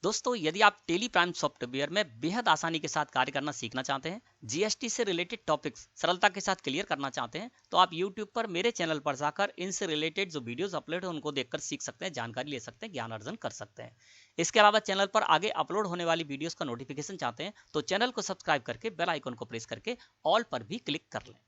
दोस्तों यदि आप टेली प्राइम सॉफ्टवेयर में बेहद आसानी के साथ कार्य करना सीखना चाहते हैं, जीएसटी से रिलेटेड टॉपिक्स सरलता के साथ क्लियर करना चाहते हैं, तो आप यूट्यूब पर मेरे चैनल पर जाकर इनसे रिलेटेड जो वीडियोस अपलोड है उनको देखकर सीख सकते हैं, जानकारी ले सकते हैं, ज्ञान अर्जन कर सकते हैं। इसके अलावा चैनल पर आगे अपलोड होने वाली वीडियोस का नोटिफिकेशन चाहते हैं तो चैनल को सब्सक्राइब करके बेल आइकन को प्रेस करके ऑल पर भी क्लिक कर लें।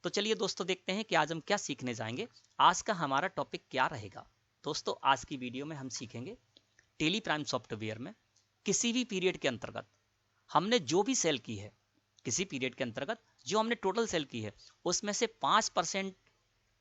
तो चलिए दोस्तों देखते हैं कि आज हम क्या सीखने जाएंगे। आज का हमारा टॉपिक क्या रहेगा। दोस्तों आज की वीडियो में हम सीखेंगे टेली प्राइम सॉफ्टवेयर में किसी भी पीरियड के अंतर्गत हमने जो भी सेल की है, किसी पीरियड के अंतर्गत जो हमने टोटल सेल की है उसमें से 5%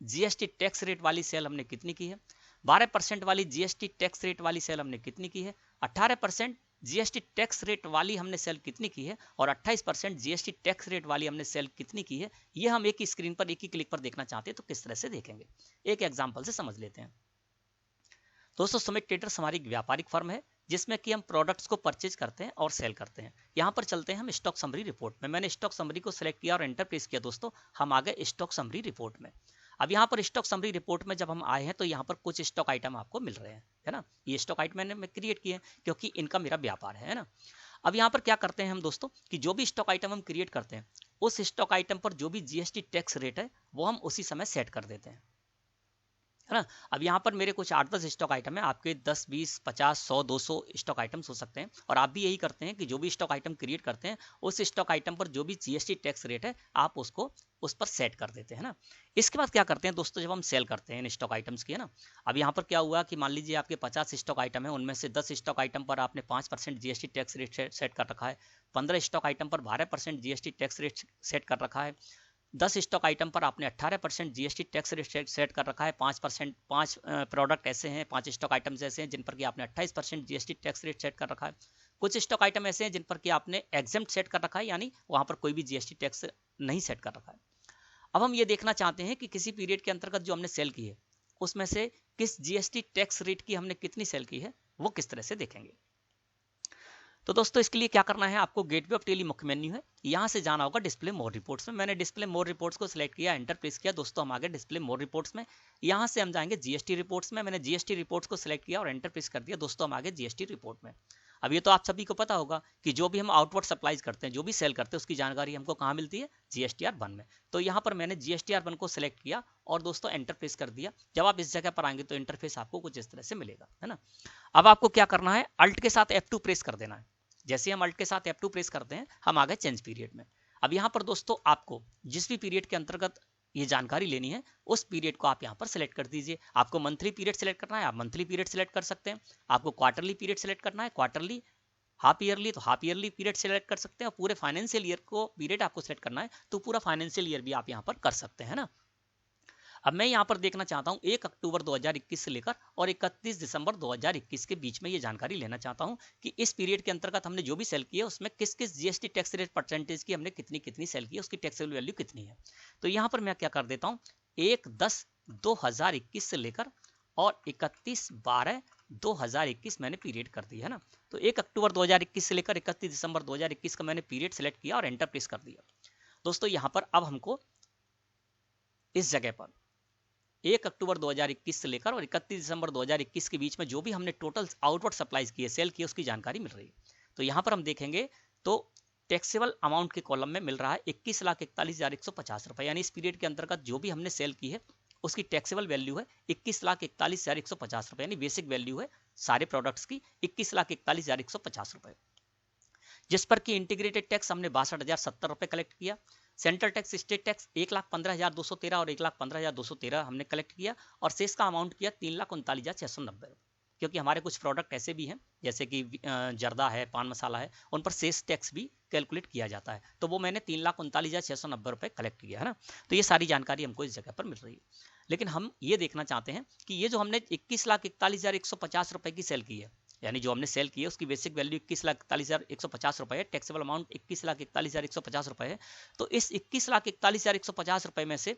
जीएसटी टैक्स रेट वाली सेल हमने कितनी की है, 12% वाली जीएसटी टैक्स रेट वाली सेल हमने कितनी की है, 18% जीएसटी टैक्स रेट वाली हमने सेल कितनी की है और 28% जीएसटी टैक्स रेट वाली हमने सेल कितनी की है। ये हम एक ही स्क्रीन पर एक ही क्लिक पर देखना चाहते हैं तो किस तरह से देखेंगे, एक एग्जाम्पल से समझ लेते हैं। दोस्तों सुमित ट्रेडर्स हमारी व्यापारिक फर्म है जिसमें कि हम प्रोडक्ट्स को परचेज करते हैं और सेल करते हैं। यहाँ पर चलते हैं हम स्टॉक समरी रिपोर्ट में। मैंने स्टॉक समरी को सिलेक्ट किया और एंटर प्रेस किया। दोस्तों हम आ गए स्टॉक समरी रिपोर्ट में। अब यहाँ पर स्टॉक समरी रिपोर्ट में जब हम आए हैं तो यहाँ पर कुछ स्टॉक आइटम आपको मिल रहे हैं, है ना। ये स्टॉक आइटम मैंने क्रिएट किए हैं क्योंकि इनका मेरा व्यापार है ना। अब यहाँ पर क्या करते हैं हम दोस्तों कि जो भी स्टॉक आइटम हम क्रिएट करते हैं उस स्टॉक आइटम पर जो भी जीएसटी टैक्स रेट है वो हम उसी समय सेट कर देते हैं, है ना। अब यहाँ पर मेरे कुछ 8-10 स्टॉक आइटम है, आपके 10, 20, 50, 100, 200 स्टॉक आइटम्स हो सकते हैं और आप भी यही करते हैं कि जो भी स्टॉक आइटम क्रिएट करते हैं उस स्टॉक आइटम पर जो भी जीएसटी टैक्स रेट है आप उसको उस पर सेट कर देते हैं ना। इसके बाद क्या करते हैं दोस्तों, जब हम सेल करते हैं इन स्टॉक आइटम्स की, है ना। अब यहाँ पर क्या हुआ कि मान लीजिए आपके 50 स्टॉक आइटम है, उनमें से 10 स्टॉक आइटम पर आपने 5% जीएसटी टैक्स रेट सेट कर रखा है, 15 स्टॉक आइटम पर 12% जीएसटी टैक्स रेट सेट कर रखा है, 10 स्टॉक आइटम पर आपने 18% जीएसटी टैक्स रेट सेट कर रखा है, 5% 5 प्रोडक्ट ऐसे हैं, 5 स्टॉक आइटम्स ऐसे हैं जिन पर कि आपने 28% जीएसटी टैक्स रेट सेट कर रखा है, कुछ स्टॉक आइटम ऐसे हैं जिन पर कि आपने एग्जेम्प्ट सेट कर रखा है, यानी वहां पर कोई भी जीएसटी टैक्स नहीं सेट कर रखा है। अब हम ये देखना चाहते हैं कि किसी पीरियड के अंतर्गत जो हमने सेल की है उसमें से किस जीएसटी टैक्स रेट की हमने कितनी सेल की है वो किस तरह से देखेंगे। तो दोस्तों इसके लिए क्या करना है, आपको गेटवे ऑफ टेली मुख्य मेन्यू है, यहाँ से जाना होगा डिस्प्ले मोर रिपोर्ट्स में। मैंने डिस्प्ले मोर रिपोर्ट्स को सिलेक्ट किया, एंटर प्रेस किया। दोस्तों हम आ गए डिस्प्ले मोर रिपोर्ट्स में। यहाँ से हम जाएंगे जीएसटी रिपोर्ट्स में। मैंने जीएसटी रिपोर्ट्स को सिलेक्ट किया और एंटर प्रेस कर दिया। दोस्तों हम आ गए जीएसटी रिपोर्ट में। अब ये तो आप सभी को पता होगा कि जो भी हम आउटवर्ड सप्लाईज करते हैं, जो भी सेल करते हैं, उसकी जानकारी हमको कहाँ मिलती है, GSTR 1 में। तो यहाँ पर मैंने GSTR 1 को सिलेक्ट किया और दोस्तों एंटर प्रेस कर दिया। जब आप इस जगह पर आएंगे तो इंटरफेस आपको कुछ इस तरह से मिलेगा, है ना। अब आपको क्या करना है, अल्ट के साथ F2 प्रेस कर देना है। जैसे हम अल्ट के साथ F2 प्रेस करते हैं हम आ गए चेंज पीरियड में। अब यहाँ पर दोस्तों आपको जिस भी पीरियड के अंतर्गत ये जानकारी लेनी है उस पीरियड को आप यहाँ पर सिलेक्ट कर दीजिए। आपको मंथली पीरियड सिलेक्ट करना है, आप मंथली पीरियड सिलेक्ट कर सकते हैं। आपको क्वार्टरली पीरियड सिलेक्ट करना है, क्वार्टरली, हाफ ईयरली तो हाफ ईयरली पीरियड सिलेक्ट कर सकते हैं। और पूरे फाइनेंशियल ईयर को पीरियड आपको सिलेक्ट करना है तो पूरा फाइनेंशियल ईयर भी आप यहाँ पर कर सकते हैं ना। अब मैं यहाँ पर देखना चाहता हूँ 1 अक्टूबर 2021 से लेकर और 31 दिसंबर 2021 के बीच में ये जानकारी लेना चाहता हूँ कि इस पीरियड के अंतर्गत हमने जो भी सेल किया उसमें किस किस जीएसटी टैक्स रेट परसेंटेज की हमने कितनी कितनी सेल की, उसकी टैक्सेबल वैल्यू कितनी है। तो यहाँ पर मैं क्या कर देता हूँ, 1/10/2021 से लेकर और 31/12/2021 मैंने पीरियड कर दिया, है ना। तो 1 अक्टूबर 2021 से लेकर 31 दिसंबर 2021 का मैंने पीरियड सेलेक्ट किया और एंटर प्रेस कर दिया। दोस्तों यहाँ पर अब हमको इस जगह पर 1 अक्टूबर 2021 से लेकर और 31 दिसंबर 2021 के बीच में जो भी हमने टोटल आउटवर्ड सप्लाईज किए, सेल किए, उसकी जानकारी मिल रही है। तो यहाँ पर हम देखेंगे तो टैक्सेबल अमाउंट के कॉलम में मिल रहा है 21,41,150 रुपए, यानी इस पीरियड के अंतर्गत जो भी हमने सेल की है उसकी टैक्सेबल वैल्यू है 21,41,150 रुपए, यानी बेसिक वैल्यू है सारे प्रोडक्ट्स की 21,41,150 रुपए, जिस पर कि इंटीग्रेटेड टैक्स हमने 62,070 रुपए कलेक्ट किया। सेंट्रल टैक्स, स्टेट टैक्स 1,15,213 और 1,15,213 हमने कलेक्ट किया और शेष का अमाउंट किया 3,39,690, क्योंकि हमारे कुछ प्रोडक्ट ऐसे भी हैं जैसे कि जर्दा है, पान मसाला है, उन पर शेष टैक्स भी कैलकुलेट किया जाता है। तो वो मैंने 3,39,690 रुपए कलेक्ट किया, है ना। तो ये सारी जानकारी हमको इस जगह पर मिल रही है। लेकिन हम ये देखना चाहते हैं कि ये जो हमने 21,41,150 रुपए की सेल की है, यानी जो हमने सेल की है उसकी बेसिक वैल्यू 21,41,150 रुपए है, टैक्सेबल अमाउंट 21,41,150 रुपए है। तो इस 21,41,150 रुपए में से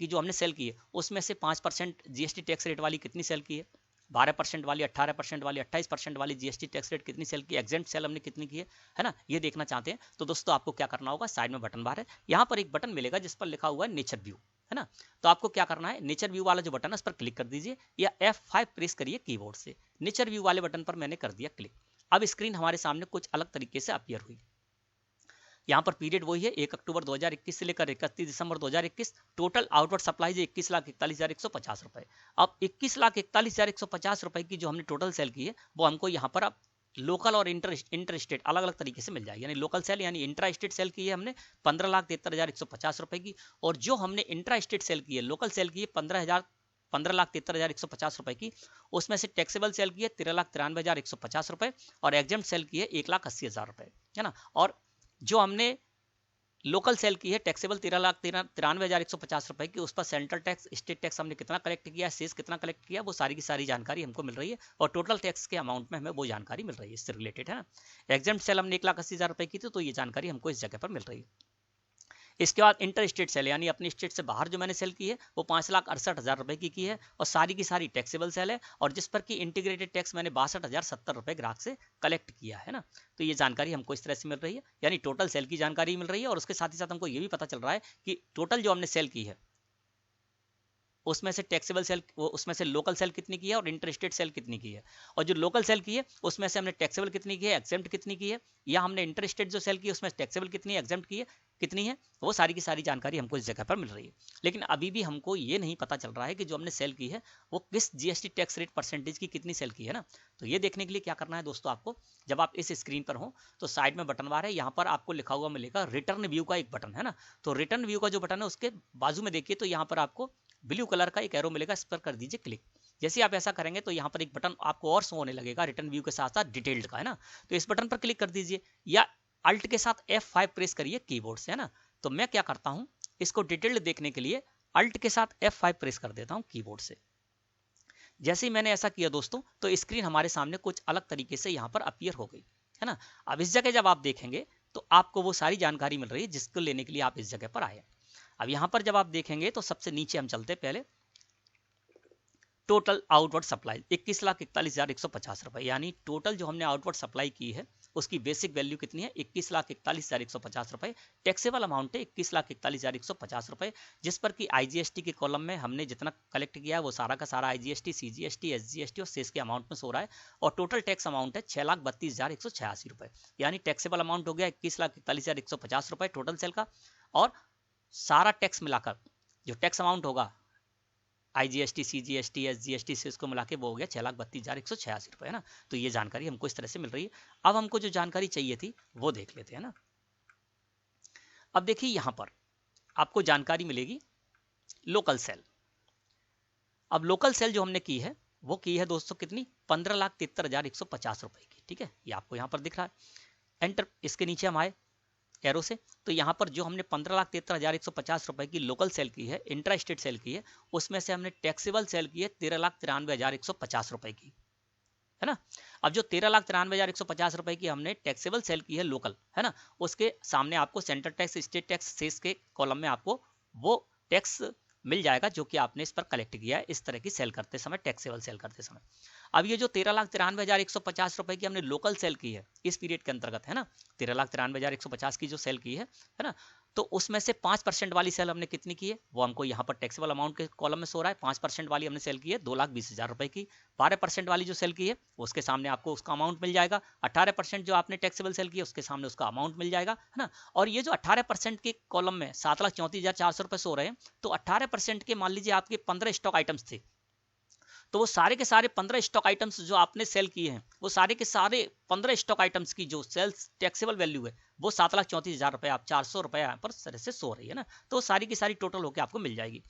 कि जो हमने सेल की है उसमें से 5% जीएसटी टैक्स रेट वाली कितनी सेल की है, 12% वाली, 18% वाली, 28% वाली जीएसटी टैक्स रेट कितनी सेल की, एग्जेंट सेल हमने कितनी की है ना, ये देखना चाहते हैं। तो दोस्तों आपको क्या करना होगा, साइड में बटन बार है, यहाँ पर एक बटन मिलेगा जिस पर लिखा हुआ है नेचर व्यू। है ना। तो आपको क्या करना है, नेचर व्यू वाला जो बटन है उस पर क्लिक कर दीजिए या F5 प्रेस करिए कीबोर्ड से। नेचर व्यू वाले बटन पर मैंने कर दिया क्लिक। अब स्क्रीन हमारे सामने कुछ अलग तरीके से अपीयर हुई। यहाँ पर पीरियड वही है 1 अक्टूबर 2021 से लेकर 31 दिसंबर 2021। टोटल आउटवर्ड सप्लाई 21,41,150 रुपए। अब 21,41,150 रुपए की जो हमने टोटल सेल की है वो हमको यहाँ पर अब लोकल और इंटर स्टेट अलग अलग तरीके से मिल जाएगी। यानी लोकल सेल यानी इंट्रा स्टेट सेल की है हमने 15,73,150 रुपए की, और जो हमने इंट्रा स्टेट सेल की है, लोकल सेल की है 15,73,150 रुपए की, उसमें से टैक्सेबल सेल की है 13,93,150 रुपए और एग्जेम्प्ट सेल की है 1,80,000 रुपए, है ना। और जो हमने लोकल सेल की है टैक्सेबल 13,93,150 रुपए की, उस पर सेंट्रल टैक्स स्टेट टैक्स हमने कितना कलेक्ट किया, सेस कितना कलेक्ट किया, वो सारी की सारी जानकारी हमको मिल रही है और टोटल टैक्स के अमाउंट में हमें वो जानकारी मिल रही है, इससे रिलेटेड, है ना। एग्जेम्प्ट सेल हमने 1,80,000 रुपए की थी, तो ये जानकारी हमको इस जगह पर मिल रही है। इसके बाद इंटर स्टेट सेल यानी अपनी स्टेट से बाहर जो मैंने सेल की है वो 5,68,000 रुपए की है और सारी की सारी टैक्सेबल सेल है, और जिस पर की इंटीग्रेटेड टैक्स मैंने 62,070 रुपए ग्राहक से कलेक्ट किया है ना। तो ये जानकारी हमको इस तरह से मिल रही है, यानी टोटल सेल की जानकारी मिल रही है, और उसके साथ ही साथ हमको ये भी पता चल रहा है कि टोटल जो हमने सेल की है उसमें से टैक्सेबल सेल, उसमें से लोकल सेल कितनी की है और इंटर स्टेट सेल कितनी की है, और जो लोकल सेल की है उसमें से हमने टैक्सेबल कितनी की है, एग्जेम्प्ट कितनी की है, या हमने इंटर स्टेट जो सेल की है उसमें टैक्सेबल कितनी है, एग्जेम्प्ट की है कितनी है, वो सारी की सारी जानकारी हमको इस जगह पर मिल रही है। लेकिन अभी भी हमको ये नहीं पता चल रहा है कि जो हमने सेल की है वो किस जीएसटी टैक्स रेट परसेंटेज की कितनी सेल की है ना। तो ये देखने के लिए क्या करना है दोस्तों, आपको जब आप इस स्क्रीन पर हो तो साइड में बटन बार है, यहाँ पर आपको लिखा हुआ मिलेगा रिटर्न व्यू का एक बटन, है ना। तो रिटर्न व्यू का जो बटन है उसके बाजू में देखिए तो यहाँ पर आपको ब्लू कलर का एक एरो मिलेगा, इस पर कर दीजिए क्लिक। जैसे आप ऐसा करेंगे तो यहाँ पर एक बटन आपको और शो होने लगेगा रिटर्न व्यू के साथ साथ डिटेल्ड का, है ना। तो इस बटन पर क्लिक कर दीजिए या अल्ट के साथ F5 प्रेस करिए कीबोर्ड से, है ना। तो मैं क्या करता हूं, इसको डिटेल्ड देखने के लिए अल्ट के साथ F5 प्रेस कर देता हूं कीबोर्ड से। जैसे ही मैंने ऐसा किया दोस्तों तो स्क्रीन हमारे सामने कुछ अलग तरीके से यहाँ पर अपीयर हो गई, है ना। अब इस जगह जब आप देखेंगे तो आपको वो सारी जानकारी मिल रही है जिसको लेने के लिए आप इस जगह पर आए। अब यहाँ पर जब आप देखेंगे तो सबसे नीचे हम चलते पहले टोटल आउटवर्ड सप्लाई 21,41,150 रुपए, यानी टोटल जो हमने आउटवर्ड सप्लाई की है उसकी बेसिक वैल्यू कितनी है 21,41,150 रुपए। टैक्सेबल अमाउंट है 21,41,150 रुपए, जिस पर कि आईजीएसटी के कॉलम में हमने जितना कलेक्ट किया है वो सारा का सारा आईजीएसटी, सीजीएसटी, एसजीएसटी और सेस के अमाउंट में सो रहा है, और टोटल टैक्स अमाउंट है 6,32,186 रुपए। यानी टैक्सेबल अमाउंट हो गया 21,41,150 रुपए टोटल सेल का, और सारा टैक्स मिलाकर जो टैक्स अमाउंट होगा आईजीएसटी, सीजीएसटी, एसजीएसटी से इसको मिला के वो हो गया 6,32,186 रुपए, है ना। तो ये जानकारी हमको इस तरह से मिल रही है। अब हमको जो जानकारी चाहिए थी वो देख लेते हैं ना। अब देखिए यहां पर आपको जानकारी मिलेगी लोकल सेल। अब लोकल सेल जो हमने की है वो की है दोस्तों कितनी, 15,73,150 रुपए की, ठीक है। ये आपको यहाँ पर दिख रहा है। एंटर, इसके नीचे हम आए एरो से, तो यहाँ पर जो हमने 15,73,150 रुपए की लोकल सेल की है, इंट्रा स्टेट सेल की है, उसमें से हमने टैक्सेबल सेल की है 13,93,150 रुपए की, है ना। अब जो 13,93,150 रुपए की हमने टैक्सेबल सेल की है लोकल, है ना, उसके सामने आपको central tax, state tax, cess के कॉलम में आपको वो टैक्स मिल जाएगा जो कि आपने इस पर कलेक्ट किया है इस तरह की सेल करते समय, टैक्सेबल सेल करते समय। अब ये जो 13,93,150 रुपए की हमने लोकल सेल की है इस पीरियड के अंतर्गत, है ना, 13,93,150 की जो सेल की है ना, तो उसमें से 5% वाली सेल हमने कितनी की है वो हमको यहाँ पर टैक्सेबल अमाउंट के कॉलम में सो रहा है। 5% वाली हमने सेल की है 2,20,000 रुपए की। 12% वाली जो सेल की है उसके सामने आपको उसका अमाउंट मिल जाएगा। 18% जो आपने टैक्सेबल सेल की है उसके सामने उसका अमाउंट मिल जाएगा, है ना। और ये जो 18% के कॉलम में 7,34,400 रुपए सो रहे हैं, तो 18% के मान लीजिए आपके 15 स्टॉक आइटम्स थे, तो वो सारे के सारे 15 स्टॉक आइटम्स जो आपने सेल किए हैं वो सारे के सारे 15 स्टॉक आइटम्स की जो सेल्स टैक्सेबल वैल्यू है वो 7,34,000 रुपए, आप 400 रुपए यहाँ पर सर से सो रही है ना। तो सारी की सारी टोटल होकर आपको मिल जाएगी।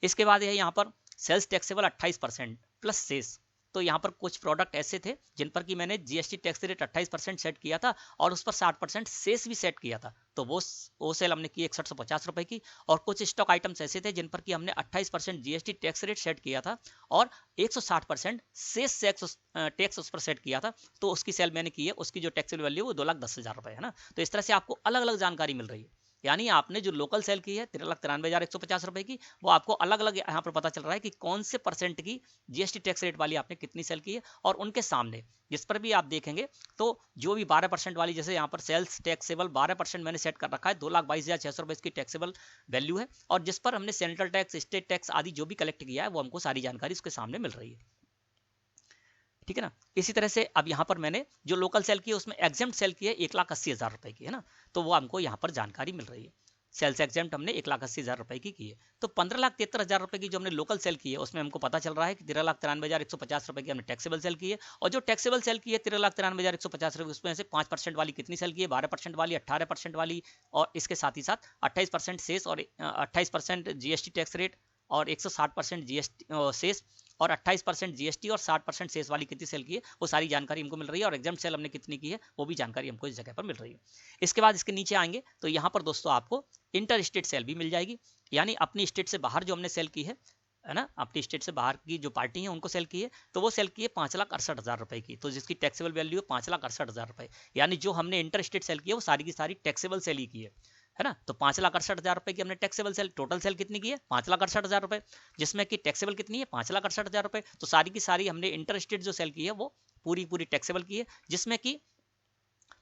इसके बाद है यहाँ पर सेल्स टैक्सेबल 28% प्लस सेस। तो यहाँ पर कुछ प्रोडक्ट ऐसे थे जिन पर कि मैंने जीएसटी टैक्स रेट 28% सेट किया था और उस पर 60% सेस भी सेट किया था, तो वो सेल हमने की 6150 रुपए की। और कुछ स्टॉक आइटम्स ऐसे थे जिन पर कि हमने 28% जीएसटी टैक्स रेट सेट किया था और 160% सेस टैक्स उस पर सेट किया था, तो उसकी सेल मैंने की है, उसकी जो टैक्सेबल वैल्यू वो 2,10,000 रुपए है ना। तो इस तरह से आपको अलग अलग जानकारी मिल रही है। यानी आपने जो लोकल सेल की है 13,93,150 रुपए की, वो आपको अलग अलग यहाँ पर पता चल रहा है कि कौन से परसेंट की जीएसटी टैक्स रेट वाली आपने कितनी सेल की है। और उनके सामने जिस पर भी आप देखेंगे तो जो भी 12% वाली, जैसे यहाँ पर सेल्स टैक्सेबल 12% मैंने सेट कर रखा है, 2,22,600 रुपए इसकी टैक्सेबल वैल्यू है। और जिस पर हमने सेंट्रल टैक्स, स्टेट टैक्स आदि जो भी कलेक्ट किया है वो हमको सारी जानकारी उसके सामने मिल रही है। ठीक है ना। इसी तरह से अब यहाँ पर मैंने जो लोकल सेल की है उसमें एग्जेम्प्ट सेल की है 1,80,000 रुपए की, है ना, तो वो हमको यहाँ पर जानकारी मिल रही है। सेल्स एग्जेम्प्ट हमने 1,80,000 रुपए की है। तो 15,73,000 रुपए की जो हमने लोकल सेल की है उसमें हमको पता चल रहा है कि 13,93,150 रुपए की हमने टैक्सेबल सेल की है। और जो टैक्सेबल सेल की है 13,93,150 रुपए, उसमें से 5% वाली कितनी सेल की है, 12% वाली, 18% वाली, और इसके साथ ही साथ 28% सेस और 28% जीएसटी टैक्स रेट और 160% जीएसटी सेस और 28% जीएसटी और 60% सेस वाली कितनी सेल की है, वो सारी जानकारी हमको मिल रही है। और एग्जाम सेल हमने कितनी की है वो भी जानकारी हमको इस जगह पर मिल रही है। इसके बाद इसके नीचे आएंगे तो यहाँ पर दोस्तों आपको इंटर स्टेट सेल भी मिल जाएगी, यानी अपनी स्टेट से बाहर जो हमने सेल की है ना, अपनी स्टेट से बाहर की जो पार्टी है उनको सेल की है, तो वो सेल की है 5,68,000 रुपए की, तो जिसकी टैक्सेबल वैल्यू है 5,68,000 रुपए। यानी जो हमने इंटर स्टेट सेल की है वो सारी की सारी टैक्सेबल सेल ही की है ना। तो 5,68,000 रुपए की हमने टैक्सेबल सेल, टोटल सेल कितनी की है 5,68,000 रुपए, जिसमें कि टैक्सेबल कितनी है 5,68,000 रुपए। तो सारी की सारी हमने इंटर स्टेट जो सेल की है वो पूरी पूरी टैक्सेबल की है, जिसमें कि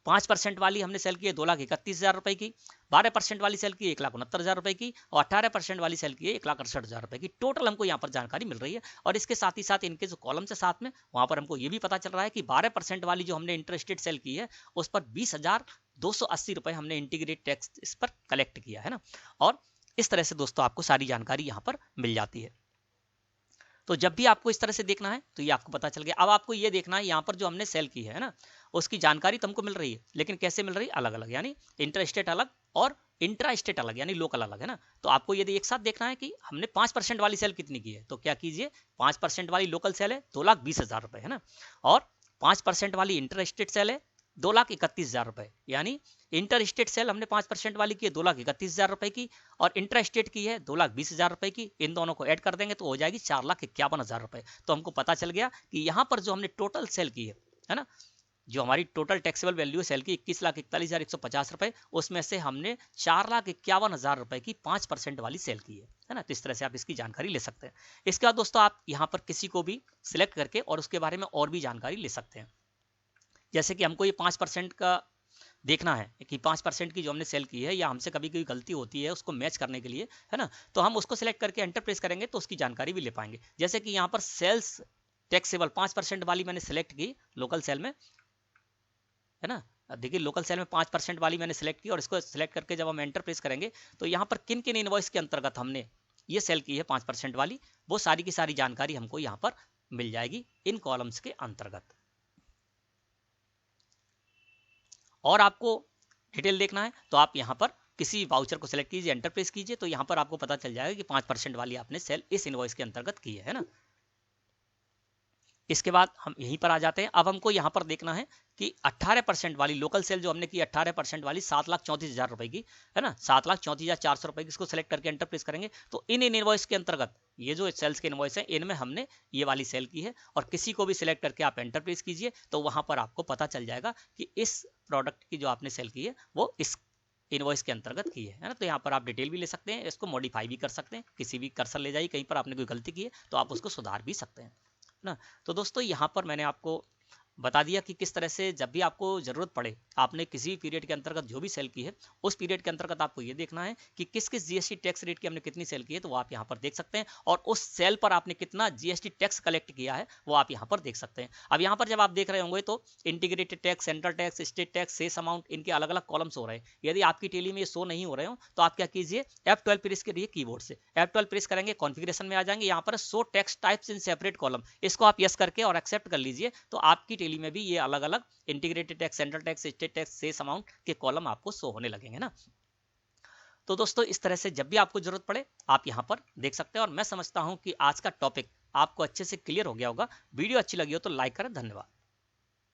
5% वाली हमने सेल की है 2,31,000 रुपए की, 12% वाली सेल की 1,69,000 रुपए की, और 18% वाली सेल की है 1,68,000 रुपए की। टोटल हमको यहाँ पर जानकारी मिल रही है। और इसके साथ ही साथ इनके जो कॉलम से साथ में वहां पर हमको ये भी पता चल रहा है कि 12% वाली जो हमने इंटरेस्टेड सेल की है उस पर 20,280 रुपए हमने इंटीग्रेट टैक्स इस पर कलेक्ट किया है ना। और इस तरह से दोस्तों आपको सारी जानकारी यहाँ पर मिल जाती है। तो जब भी आपको इस तरह से देखना है तो ये आपको पता चल गया। अब आपको ये देखना है यहाँ पर जो हमने सेल की है ना उसकी जानकारी तुमको मिल रही है, लेकिन कैसे मिल रही है, अलग अलग, यानी इंटर स्टेट अलग और इंट्रा स्टेट अलग, यानी लोकल अलग, है ना। तो आपको यदि एक साथ देखना है कि हमने 5% वाली सेल कितनी की है, तो क्या कीजिए 5% वाली लोकल सेल है 2,20,000 रुपए, है ना, और 5% वाली इंटर स्टेट सेल है 2,31,000 रुपए, यानी इंटर स्टेट सेल हमने 5% वाली की है 2,31,000 रुपए की, और इंटर स्टेट की है 2,20,000 रुपए की। इन दोनों को ऐड कर देंगे तो हो जाएगी 4,51,000 रुपए। तो हमको पता चल गया कि यहाँ पर जो हमने टोटल सेल की है ना, जो हमारी टोटल टैक्सेबल वैल्यू है सेल की 21,41,150 रुपए, उसमें से हमने 4,51,000 रुपए की 5% वाली सेल की है ना। तो इस तरह से आप इसकी जानकारी ले सकते हैं। इसके बाद दोस्तों आप यहाँ पर किसी को भी सिलेक्ट करके और उसके बारे में और भी जानकारी ले सकते हैं। जैसे कि हमको ये 5% का देखना है कि 5% की जो हमने सेल की है या हमसे कभी कोई गलती होती है उसको मैच करने के लिए, है ना, तो हम उसको सिलेक्ट करके एंटर प्रेस करेंगे तो उसकी जानकारी भी ले पाएंगे। जैसे कि यहाँ पर सेल्स टैक्सेबल 5% वाली मैंने सेलेक्ट की लोकल सेल में, है ना। देखिए लोकल सेल में 5% वाली मैंने सेलेक्ट की, और इसको सेलेक्ट करके जब हम एंटर प्रेस करेंगे तो यहाँ पर किन किन इनवॉइस के अंतर्गत हमने ये सेल की है 5% वाली, वो सारी की सारी जानकारी हमको यहाँ पर मिल जाएगी इन कॉलम्स के अंतर्गत। और आपको डिटेल देखना है तो आप यहाँ पर किसी वाउचर को सिलेक्ट कीजिए, एंटर प्रेस कीजिए, तो यहाँ पर आपको पता चल जाएगा कि 5% वाली आपने सेल इस इनवॉइस के अंतर्गत की है ना। इसके बाद हम यहीं पर आ जाते हैं। अब हमको यहाँ पर देखना है कि 18% वाली लोकल सेल जो हमने की 18% वाली 7,34,000 रुपए की, है ना, 7,34,400 रुपए की, इसको सिलेक्ट करके एंटर प्रेस करेंगे तो इन इनवॉइस के अंतर्गत ये जो सेल्स के इनवॉइस हैं इनमें हमने ये वाली सेल की है। और किसी को भी सिलेक्ट करके आप एंटर प्रेस कीजिए तो वहां पर आपको पता चल जाएगा कि इस प्रोडक्ट की जो आपने सेल की है वो इस इनवॉइस के अंतर्गत की है ना। तो यहाँ पर आप डिटेल भी ले सकते हैं, इसको मॉडिफाई भी कर सकते हैं, किसी भी कर्सर ले जाइए, कहीं पर आपने कोई गलती की है तो आप उसको सुधार भी सकते हैं ना। तो दोस्तों यहाँ पर मैंने आपको बता दिया कि किस तरह से जब भी आपको जरूरत पड़े, आपने किसी भी पीरियड के अंतर्गत जो भी सेल की है उस पीरियड के अंतर्गत आपको ये देखना है कि किस किस जीएसटी टैक्स रेट की हमने कितनी सेल की है, तो वो आप यहाँ पर देख सकते हैं। और उस सेल पर आपने कितना जीएसटी टैक्स कलेक्ट किया है वो आप यहाँ पर देख सकते हैं। अब यहाँ पर जब आप देख रहे होंगे तो integrated tax, central tax, state tax, cess amount, इनके अलग अलग कॉलम्स हो रहे हैं। यदि आपकी टेली में ये शो नहीं हो रहे हो तो आप क्या कीजिए F12 प्रेस करिए कीबोर्ड से, F12 प्रेस करेंगे, कॉन्फ़िगरेशन में आ जाएंगे, यहाँ पर show tax types in separate column, इसको आप यस करके और एक्सेप्ट कर लीजिए, तो आपकी टेली में भी ये अलग अलग integrated tax, central tax, state tax, cess amount के कॉलम आपको शो होने लगेंगे ना। तो दोस्तों इस तरह से जब भी आपको जरूरत पड़े आप यहां पर देख सकते हैं। और मैं समझता हूं कि आज का टॉपिक आपको अच्छे से क्लियर हो गया होगा। वीडियो अच्छी लगी हो तो लाइक करें। धन्यवाद।